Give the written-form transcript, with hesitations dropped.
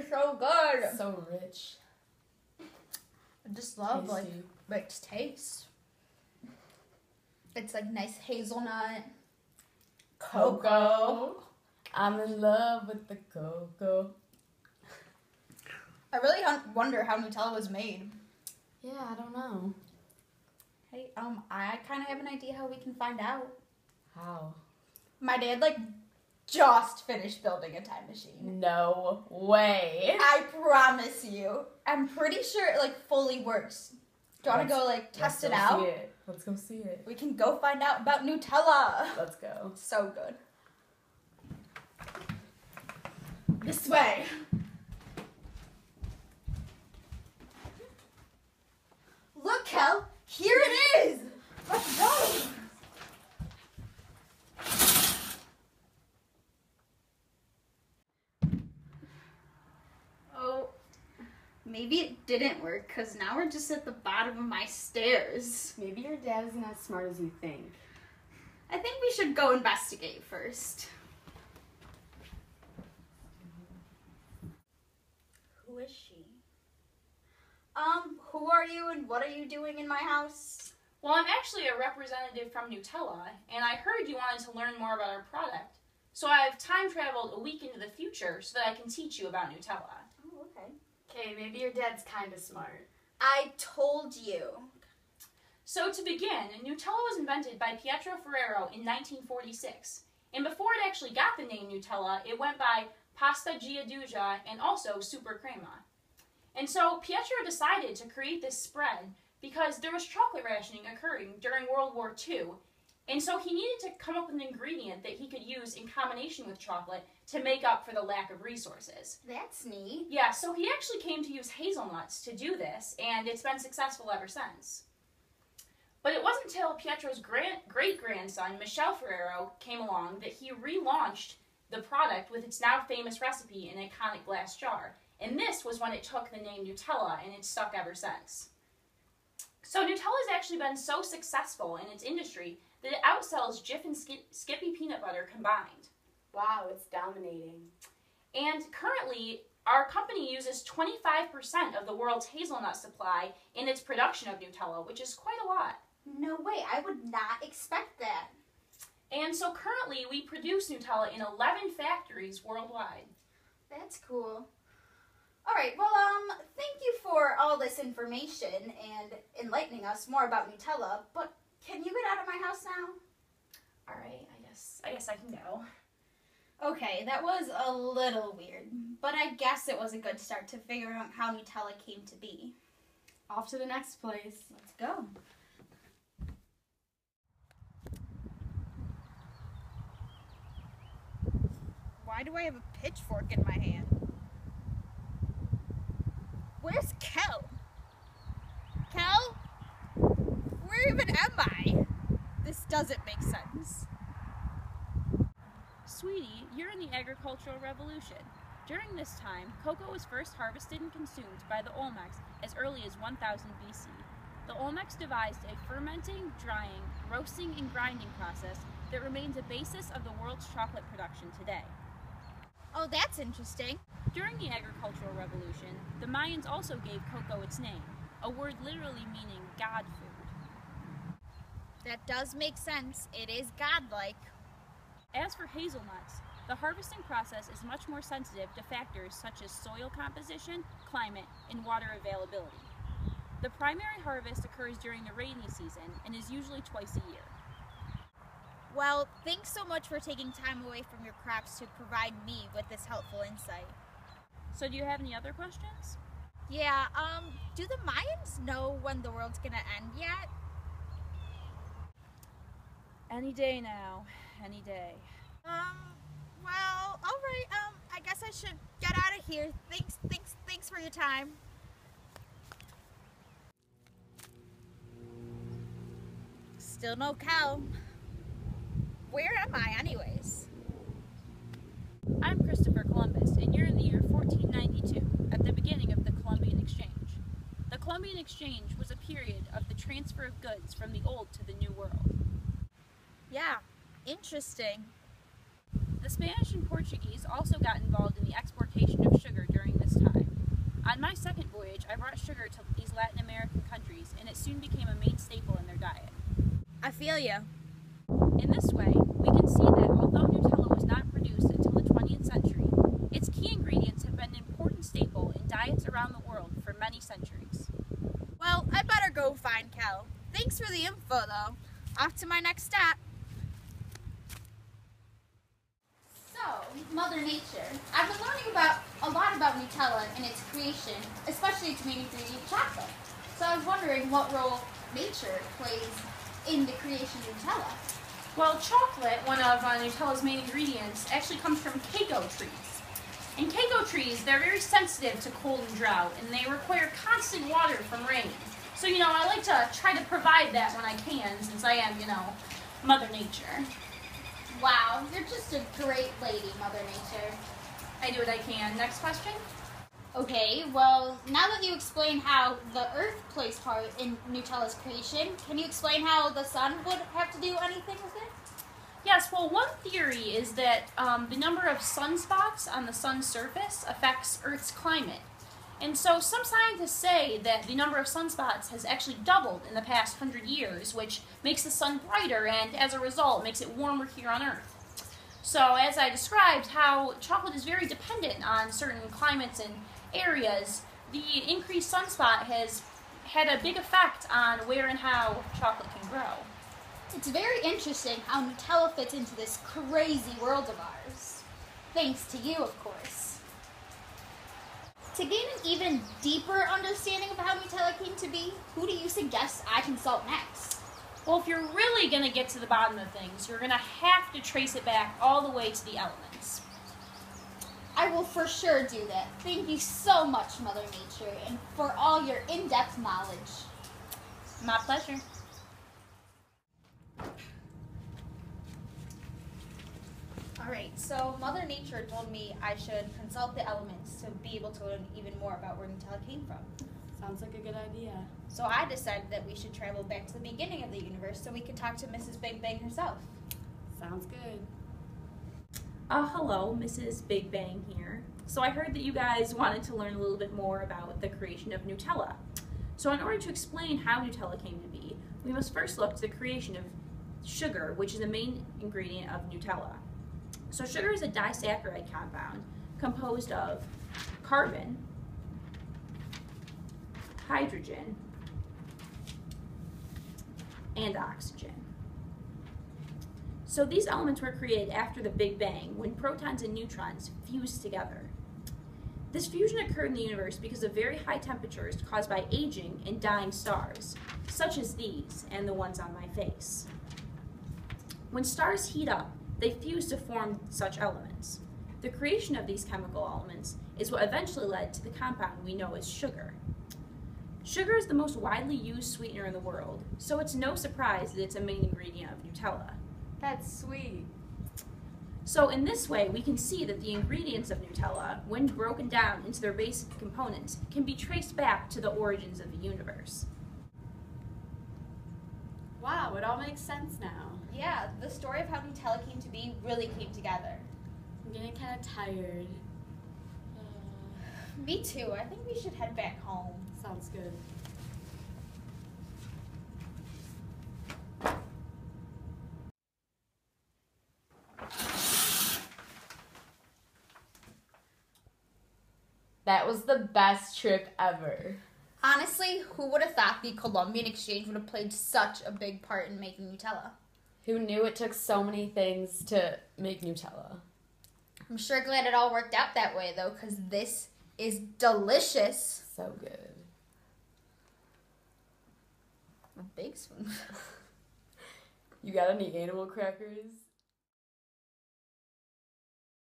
so good. So rich. I just love Tasty. like its taste. It's like nice hazelnut. Cocoa. I'm in love with the cocoa. I really wonder how Nutella was made. Yeah, I don't know. Hey, I kind of have an idea how we can find out. How? My dad, just finished building a time machine. No way. I promise you. I'm pretty sure it, fully works. Do you want to go, test it out? Let's go see it. We can go find out about Nutella. Let's go. So good. This way. Look, Kel. Here it is. Let's go. Oh, maybe it didn't work because now we're just at the bottom of my stairs. Maybe your dad isn't as smart as you think. I think we should go investigate first. Who is she? Who are you and what are you doing in my house? Well, I'm actually a representative from Nutella, and I heard you wanted to learn more about our product. So I've time traveled a week into the future so that I can teach you about Nutella. Oh, okay. Okay, maybe your dad's kind of smart. I told you. So to begin, Nutella was invented by Pietro Ferrero in 1946. And before it actually got the name Nutella, it went by Pasta Giaduja and also Super Crema. And so Pietro decided to create this spread because there was chocolate rationing occurring during World War II. And so he needed to come up with an ingredient that he could use in combination with chocolate to make up for the lack of resources. That's neat. Yeah, so he actually came to use hazelnuts to do this, and it's been successful ever since. But it wasn't until Pietro's great-grandson, Michel Ferrero, came along that he relaunched the product with its now famous recipe in an iconic glass jar. And this was when it took the name Nutella, and it's stuck ever since. So Nutella's actually been so successful in its industry that it outsells Jif and Skippy peanut butter combined. Wow, it's dominating. And currently, our company uses 25% of the world's hazelnut supply in its production of Nutella, which is quite a lot. No way, I would not expect that. And so currently, we produce Nutella in 11 factories worldwide. That's cool. All right, well, thank you for all this information and enlightening us more about Nutella, but can you get out of my house now? All right, I guess I can go. Okay, that was a little weird, but I guess it was a good start to figure out how Nutella came to be. Off to the next place. Let's go. Why do I have a pitchfork in my hand? Where's Kel? Kel? Where even am I? This doesn't make sense. Sweetie, you're in the agricultural revolution. During this time, cocoa was first harvested and consumed by the Olmecs as early as 1000 BC. The Olmecs devised a fermenting, drying, roasting, and grinding process that remains a basis of the world's chocolate production today. Oh, that's interesting. During the agricultural revolution, the Mayans also gave cocoa its name, a word literally meaning God food. That does make sense. It is godlike. As for hazelnuts, the harvesting process is much more sensitive to factors such as soil composition, climate, and water availability. The primary harvest occurs during the rainy season and is usually twice a year. Well, thanks so much for taking time away from your crops to provide me with this helpful insight. So do you have any other questions? Yeah, do the Mayans know when the world's gonna end yet? Any day now. Any day. Well, alright, I guess I should get out of here. Thanks for your time. Still no cow. Where am I anyways? I'm Christopher Columbus, and you're in the year 1492, at the beginning of the Columbian Exchange. The Columbian Exchange was a period of the transfer of goods from the Old to the New World. Yeah, interesting. The Spanish and Portuguese also got involved in the exportation of sugar during this time. photo. Off to my next stop. So, Mother Nature. I've been learning a lot about Nutella and its creation, especially its main ingredient, chocolate. So I was wondering what role nature plays in the creation of Nutella. Well, chocolate, one of Nutella's main ingredients, actually comes from cacao trees. And cacao trees, they're very sensitive to cold and drought, and they require constant water from rain. So, I like to try to provide that when I can, since I am, Mother Nature. Wow, you're just a great lady, Mother Nature. I do what I can. Next question? Okay, well, now that you explained how the Earth plays part in Nutella's creation, can you explain how the sun would have to do anything with it? Yes, well, one theory is that the number of sunspots on the sun's surface affects Earth's climate. And so some scientists say that the number of sunspots has actually doubled in the past 100 years, which makes the sun brighter and, as a result, makes it warmer here on Earth. So, as I described, how chocolate is very dependent on certain climates and areas, the increased sunspot has had a big effect on where and how chocolate can grow. It's very interesting how Nutella fits into this crazy world of ours. Thanks to you, of course. To gain an even deeper understanding of how Nutella came to be, who do you suggest I consult next? Well, if you're really going to get to the bottom of things, you're going to have to trace it back all the way to the elements. I will for sure do that. Thank you so much, Mother Nature, and for all your in-depth knowledge. My pleasure. Alright, so Mother Nature told me I should consult the elements to be able to learn even more about where Nutella came from. Sounds like a good idea. So I decided that we should travel back to the beginning of the universe so we could talk to Mrs. Big Bang herself. Sounds good. Hello, Mrs. Big Bang here. So I heard that you guys wanted to learn a little bit more about the creation of Nutella. So in order to explain how Nutella came to be, we must first look to the creation of sugar, which is the main ingredient of Nutella. So sugar is a disaccharide compound composed of carbon, hydrogen, and oxygen. So these elements were created after the Big Bang, when protons and neutrons fused together. This fusion occurred in the universe because of very high temperatures caused by aging and dying stars, such as these and the ones on my face. When stars heat up, they fuse to form such elements. The creation of these chemical elements is what eventually led to the compound we know as sugar. Sugar is the most widely used sweetener in the world, so it's no surprise that it's a main ingredient of Nutella. That's sweet. So in this way, we can see that the ingredients of Nutella, when broken down into their basic components, can be traced back to the origins of the universe. Wow, it all makes sense now. Yeah, the story of how Nutella came to be really came together. I'm getting kind of tired. Me too. I think we should head back home. Sounds good. That was the best trip ever. Honestly, who would have thought the Columbian Exchange would have played such a big part in making Nutella? Who knew it took so many things to make Nutella? I'm sure glad it all worked out that way, though, because this is delicious. So good. A big spoon. You got any animal crackers?